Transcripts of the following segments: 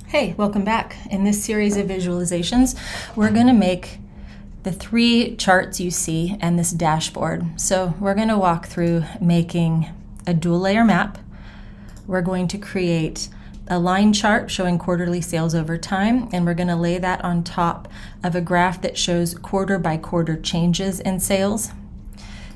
Hey, welcome back. In this series of visualizations, we're going to make the 3 charts you see and this dashboard. So we're going to walk through making a dual layer map. We're going to create a line chart showing quarterly sales over time, and we're going to lay that on top of a graph that shows quarter by quarter changes in sales.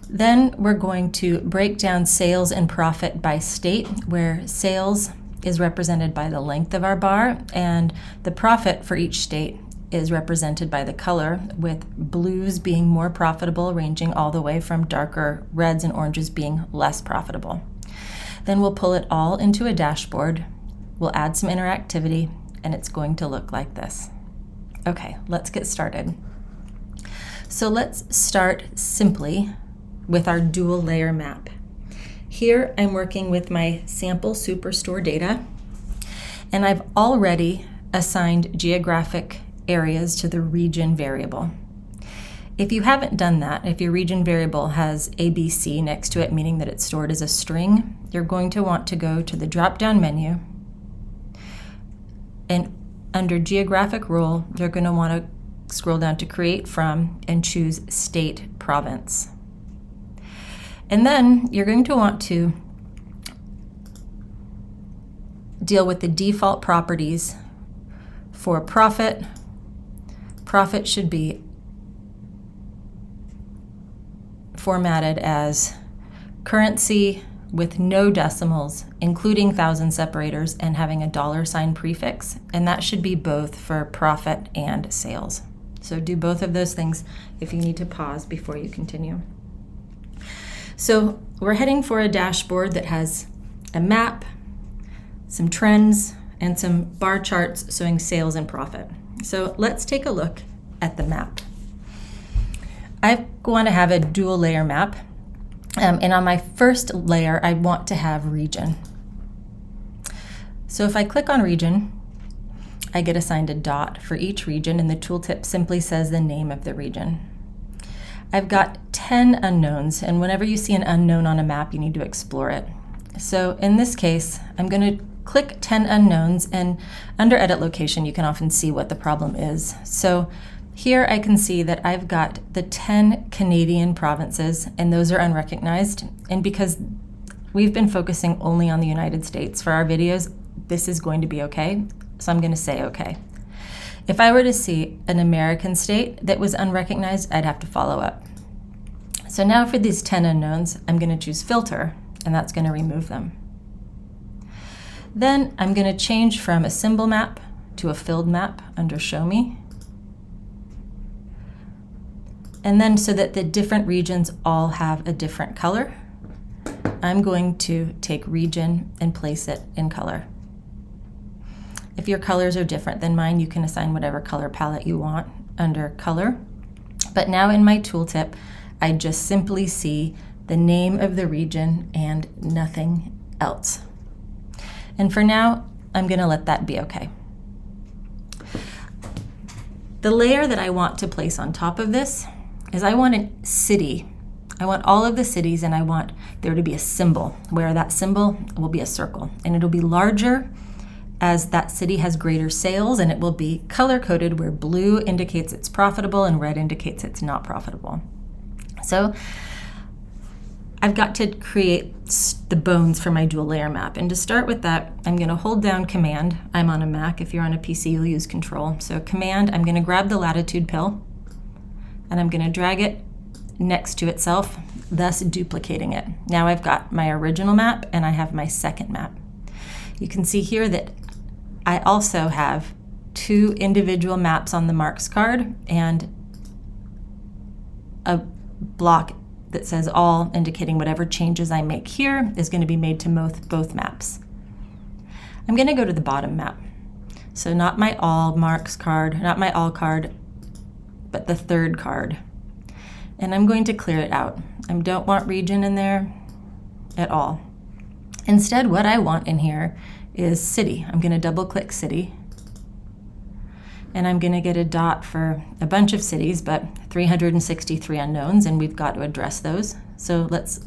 Then we're going to break down sales and profit by state, where sales is represented by the length of our bar, and the profit for each state is represented by the color, with blues being more profitable, ranging all the way from darker reds and oranges being less profitable. Then we'll pull it all into a dashboard, we'll add some interactivity, and it's going to look like this. Okay, let's get started. So let's start simply with our dual layer map. Here I'm working with my sample superstore data, and I've already assigned geographic areas to the region variable. If you haven't done that, if your region variable has ABC next to it, meaning that it's stored as a string, you're going to want to go to the drop-down menu, and under geographic role, you're going to want to scroll down to create from and choose state province. And then you're going to want to deal with the default properties for profit. Profit should be formatted as currency with no decimals, including thousand separators, and having a $ prefix. And that should be both for profit and sales. So do both of those things if you need to pause before you continue. So we're heading for a dashboard that has a map, some trends, and some bar charts showing sales and profit. So let's take a look at the map. I want to have a dual layer map, and on my first layer, I want to have region. So if I click on region, I get assigned a dot for each region, and the tooltip simply says the name of the region. I've got 10 unknowns, and whenever you see an unknown on a map, you need to explore it. So in this case, I'm going to click 10 unknowns, and under edit location, you can often see what the problem is. So here I can see that I've got the 10 Canadian provinces, and those are unrecognized. And because we've been focusing only on the United States for our videos, this is going to be okay. So I'm going to say okay. If I were to see an American state that was unrecognized, I'd have to follow up. So now for these 10 unknowns, I'm going to choose filter, and that's going to remove them. Then I'm going to change from a symbol map to a filled map under show me. And then so that the different regions all have a different color, I'm going to take region and place it in color. If your colors are different than mine, you can assign whatever color palette you want under color. But now in my tooltip, I just simply see the name of the region and nothing else. And for now, I'm going to let that be okay. The layer that I want to place on top of this is I want a city. I want all of the cities, and I want there to be a symbol where that symbol will be a circle, and it'll be larger as that city has greater sales, and it will be color-coded where blue indicates it's profitable and red indicates it's not profitable. So I've got to create the bones for my dual layer map. And to start with that, I'm going to hold down Command. I'm on a Mac. If you're on a PC, you'll use Control. So Command, I'm going to grab the latitude pill, and I'm going to drag it next to itself, thus duplicating it. Now I've got my original map, and I have my second map. You can see here that I also have 2 individual maps on the marks card and a block that says all, indicating whatever changes I make here is going to be made to both maps. I'm going to go to the bottom map. So not my all marks card, not my all card, but the third card. And I'm going to clear it out. I don't want region in there at all. Instead, what I want in here is city. I'm going to double click city, and I'm going to get a dot for a bunch of cities, but 363 unknowns, and we've got to address those. So let's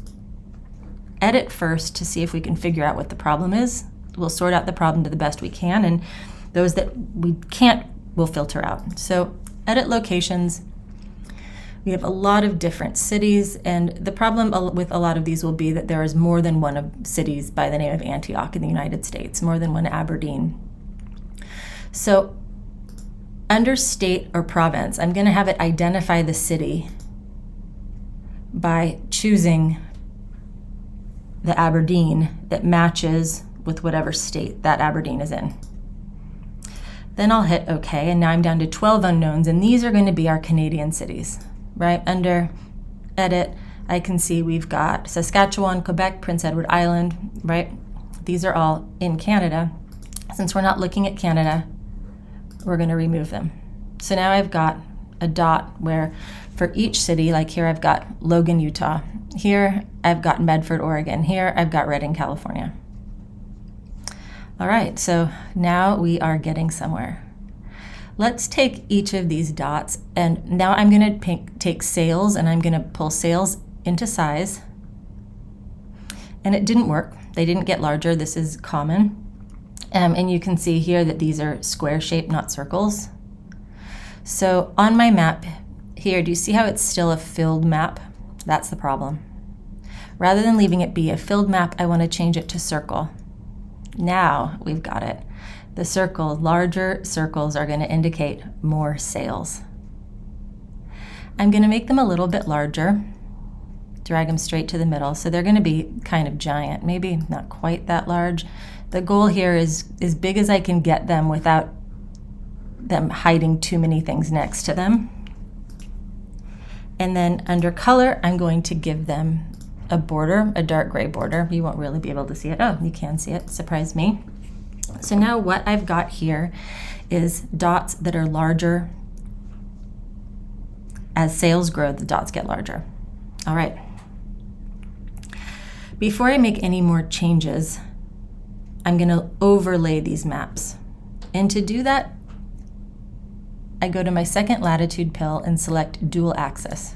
edit first to see if we can figure out what the problem is. We'll sort out the problem to the best we can, and Those that we can't, we'll filter out. So edit locations. We have a lot of different cities, and the problem with a lot of these will be that there is more than one of cities by the name of Antioch in the United States, more than one Aberdeen. So under state or province, I'm going to have it identify the city by choosing the Aberdeen that matches with whatever state that Aberdeen is in. Then I'll hit OK, and now I'm down to 12 unknowns, and these are going to be our Canadian cities, right? Under edit, I can see we've got Saskatchewan, Quebec, Prince Edward Island, right? These are all in Canada. Since we're not looking at Canada, we're going to remove them. So now I've got a dot where for each city, like here I've got Logan, Utah. Here I've got Medford, Oregon. Here I've got Redding, California. All right, so now we are getting somewhere. Let's take each of these dots, and now I'm going to take sales, and I'm going to pull sales into size. And it didn't work. They didn't get larger. This is common. And you can see here that these are square shaped, not circles. So on my map here, do you see how it's still a filled map? That's the problem. Rather than leaving it be a filled map, I want to change it to circle. Now we've got it. The circle, larger circles are going to indicate more sales. I'm going to make them a little bit larger, drag them straight to the middle. So they're going to be kind of giant, maybe not quite that large. The goal here is as big as I can get them without them hiding too many things next to them. And then under color, I'm going to give them a border, a dark gray border. You won't really be able to see it. Oh, you can see it. Surprise me. So now what I've got here is dots that are larger. As sales grow, the dots get larger. All right. Before I make any more changes, I'm going to overlay these maps. And to do that, I go to my second latitude pill and select dual axis.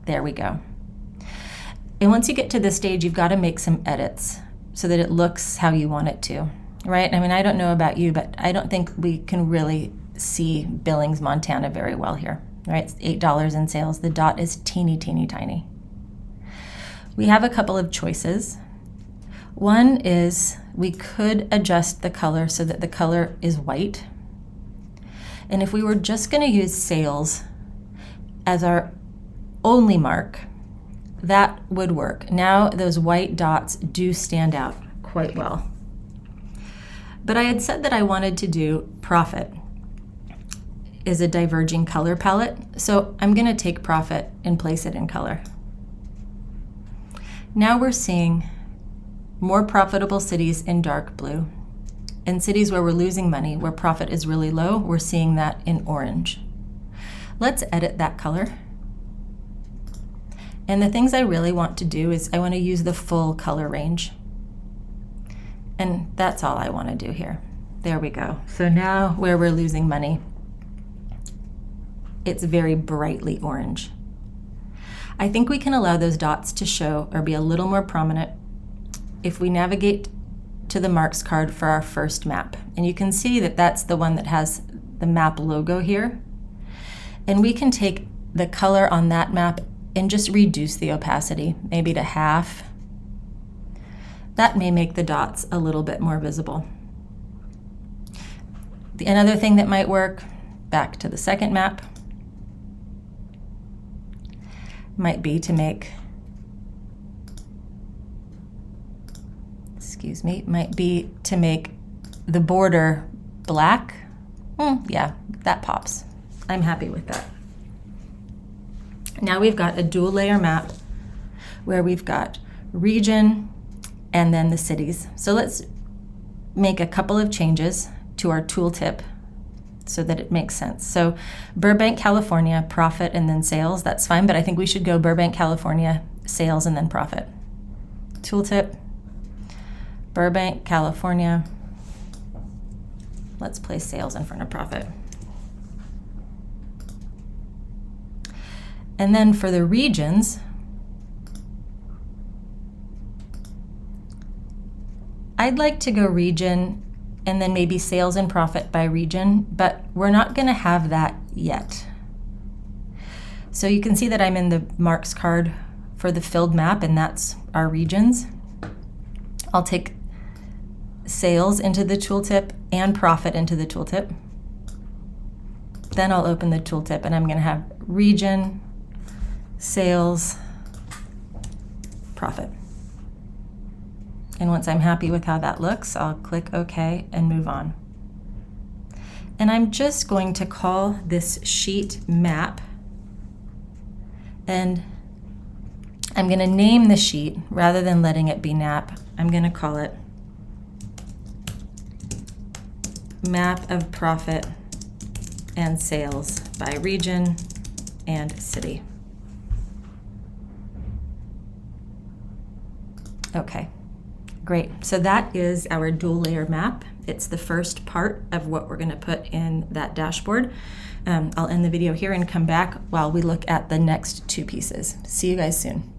There we go. And once you get to this stage, you've got to make some edits so that it looks how you want it to, right? I mean, I don't know about you, but I don't think we can really see Billings, Montana very well here, right? It's $8 in sales. The dot is teeny, teeny, tiny. We have a couple of choices. One is we could adjust the color so that the color is white. And if we were just going to use sales as our only mark, that would work. Now those white dots do stand out quite well. But I had said that I wanted to do profit is a diverging color palette. So I'm going to take profit and place it in color. Now we're seeing more profitable cities in dark blue. And cities where we're losing money, where profit is really low, we're seeing that in orange. Let's edit that color. And the things I really want to do is I want to use the full color range. And that's all I want to do here. There we go. So now where we're losing money, it's very brightly orange. I think we can allow those dots to show or be a little more prominent if we navigate to the marks card for our first map. And you can see that that's the one that has the map logo here. And we can take the color on that map and just reduce the opacity, maybe to half. That may make the dots a little bit more visible. Another thing that might work, back to the second map, might be to make, the border black. Yeah, that pops. I'm happy with that. Now we've got a dual layer map where we've got region and then the cities. So let's make a couple of changes to our tooltip so that it makes sense. So Burbank, California, profit and then sales, that's fine, but I think we should go Burbank, California, sales and then profit. Tooltip, Burbank, California. Let's place sales in front of profit. And then for the regions, I'd like to go region and then maybe sales and profit by region, but we're not going to have that yet. So you can see that I'm in the marks card for the filled map, and that's our regions. I'll take sales into the tooltip and profit into the tooltip. Then I'll open the tooltip and I'm going to have region, sales, profit. And once I'm happy with how that looks, I'll click OK and move on. And I'm just going to call this sheet map, and I'm going to name the sheet rather than letting it be nap. I'm going to call it map of profit and sales by region and city. Okay, great. So that is our dual layer map. It's the first part of what we're going to put in that dashboard. I'll end the video here and come back while we look at the next two pieces. See you guys soon.